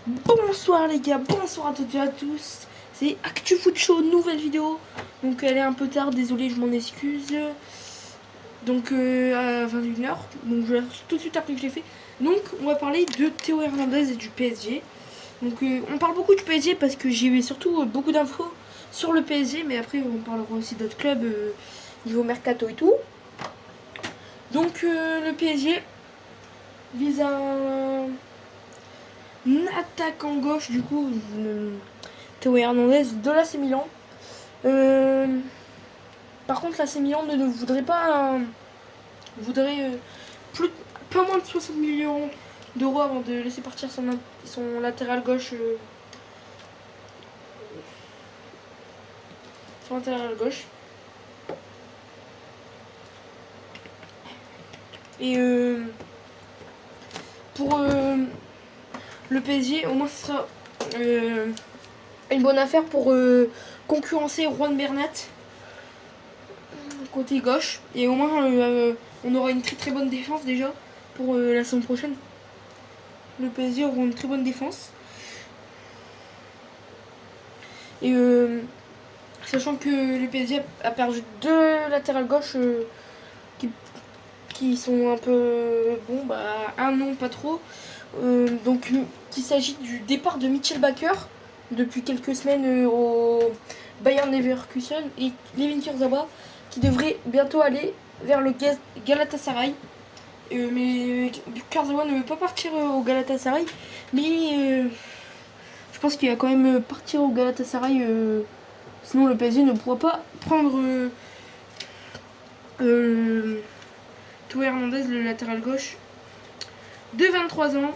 Bonsoir les gars, bonsoir à toutes et à tous. C'est Actu Foot Show, nouvelle vidéo. Donc elle est un peu tard, désolé, je m'en excuse. Donc à 21h, donc je vais tout de suite après que je l'ai fait. Donc on va parler de Théo Hernandez et du PSG. Donc on parle beaucoup du PSG parce que j'ai eu surtout beaucoup d'infos sur le PSG, mais après on parlera aussi d'autres clubs niveau mercato et tout. Donc le PSG vise un attaquant gauche du coup, Théo Hernandez de l'AC Milan. Par contre, l'AC Milan ne voudrait pas voudrait pas moins de 60 millions d'euros avant de laisser partir son latéral gauche. Son latéral gauche. Et pour le PSG, au moins ce sera une bonne affaire pour concurrencer Juan Bernat côté gauche. Et au moins on aura une très très bonne défense déjà pour la saison prochaine. Le PSG aura une très bonne défense. Et sachant que le PSG a perdu deux latérales gauche qui sont un peu un non pas trop. Donc il s'agit du départ de Mitchell Bakker depuis quelques semaines au Bayern Leverkusen et Layvin Kurzawa qui devrait bientôt aller vers le Galatasaray. Mais Kurzawa ne veut pas partir au Galatasaray, mais je pense qu'il va quand même partir au Galatasaray, sinon le PSG ne pourra pas prendre Théo Hernandez, le latéral gauche de 23 ans,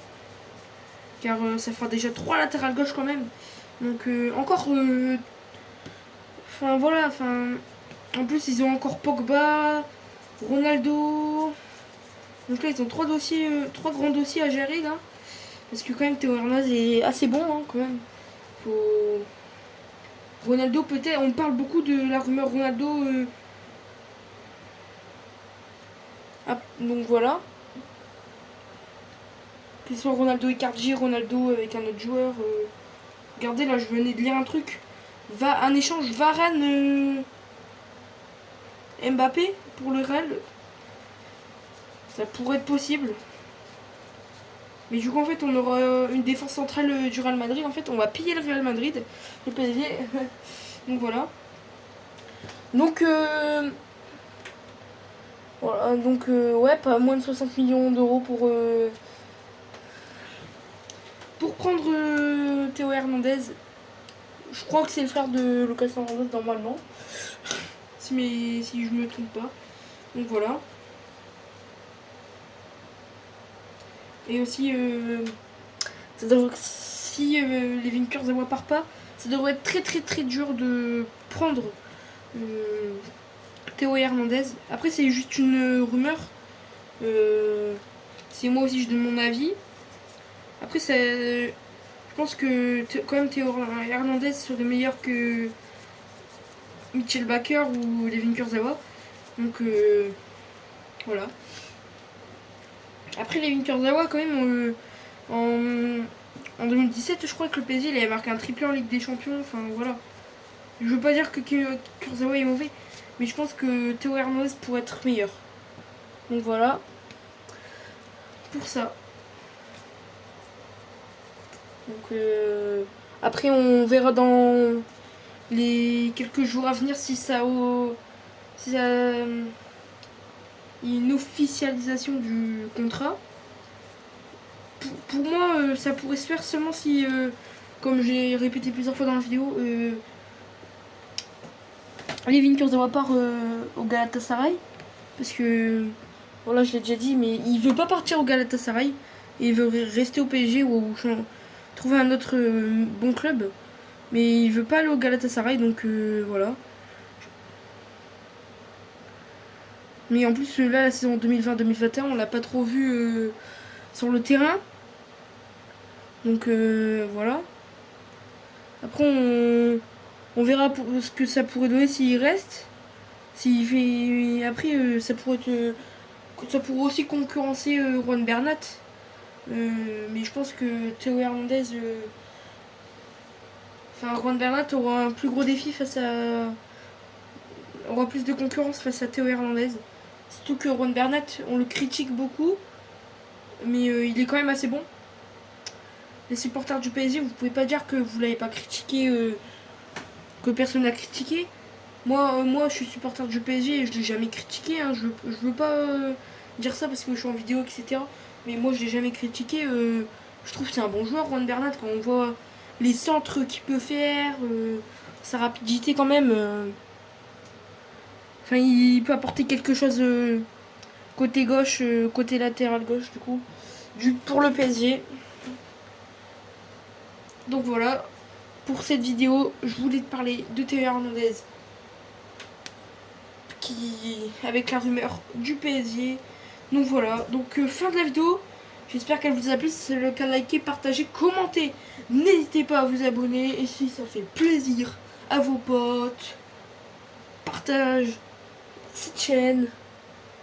car ça fera déjà 3 latérales gauche quand même. Donc encore voilà, en plus ils ont encore Pogba, Ronaldo. Donc là ils ont 3 grands dossiers à gérer là. Parce que quand même Théo Hernandez est assez bon quand même. Ronaldo peut-être, on parle beaucoup de la rumeur Ronaldo. Donc voilà. Que ce soit Ronaldo Icardi, Ronaldo avec un autre joueur. Regardez là, je venais de lire un truc. Un échange Varane Mbappé pour le Real. Ça pourrait être possible. Mais du coup en fait on aura une défense centrale du Real Madrid. En fait on va piller le Real Madrid, le PSG. Donc voilà. Donc voilà, donc ouais, pas moins de 60 millions d'euros pour prendre Théo Hernandez. Je crois que c'est le frère de Lucas Hernandez normalement. Si je me trompe pas. Donc voilà. Et aussi, si les Vinkers ne part pas, ça devrait être très très très dur de prendre Théo Hernandez. Après, c'est juste une rumeur. C'est moi aussi, je donne mon avis. Après, je pense que quand même Théo Hernandez serait meilleur que Mitchell Bakker ou Levin Kurzawa. Donc voilà. Après Levin Kurzawa quand même en 2017 je crois que le PSG il avait marqué un triplé en Ligue des Champions. Enfin voilà. Je veux pas dire que Kurzawa est mauvais, mais je pense que Théo Hernandez pourrait être meilleur. Donc voilà. Pour ça. Donc après on verra dans les quelques jours à venir si ça une officialisation du contrat. Pour moi, ça pourrait se faire seulement si, comme j'ai répété plusieurs fois dans la vidéo, Layvin Kurzawa part au Galatasaray. Parce que, voilà, je l'ai déjà dit, mais il veut pas partir au Galatasaray. Et il veut rester au PSG ou trouver un autre bon club. Mais il veut pas aller au Galatasaray, donc voilà. Mais en plus, là, la saison 2020-2021, on l'a pas trop vu sur le terrain. Donc voilà. Après, on verra ce que ça pourrait donner s'il reste. Après, ça pourrait aussi concurrencer Juan Bernat. Mais je pense que Théo Hernandez, enfin Juan Bernat aura un plus gros défi aura plus de concurrence face à Théo Hernandez. Surtout que Juan Bernat, on le critique beaucoup, mais il est quand même assez bon. Les supporters du PSG, vous pouvez pas dire que vous l'avez pas critiqué, que personne n'a critiqué. Moi, je suis supporter du PSG et je l'ai jamais critiqué. Hein. Je veux pas dire ça parce que je suis en vidéo, etc. Mais moi, je l'ai jamais critiqué. Je trouve que c'est un bon joueur, Juan Bernat, quand on voit les centres qu'il peut faire, sa rapidité quand même. Enfin, il peut apporter quelque chose côté gauche, côté latéral gauche, du coup, pour le PSG. Donc voilà, pour cette vidéo, je voulais te parler de Théo Hernandez, avec la rumeur du PSG. Donc voilà, donc fin de la vidéo. J'espère qu'elle vous a plu. Si c'est le cas, likez, partagez, commentez. N'hésitez pas à vous abonner. Et si ça fait plaisir à vos potes, partage cette chaîne.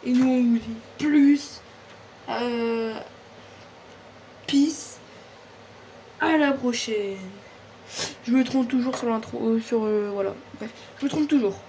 Et nous on vous dit plus. Peace. À la prochaine. Je me trompe toujours sur l'intro. Voilà. Bref, je me trompe toujours.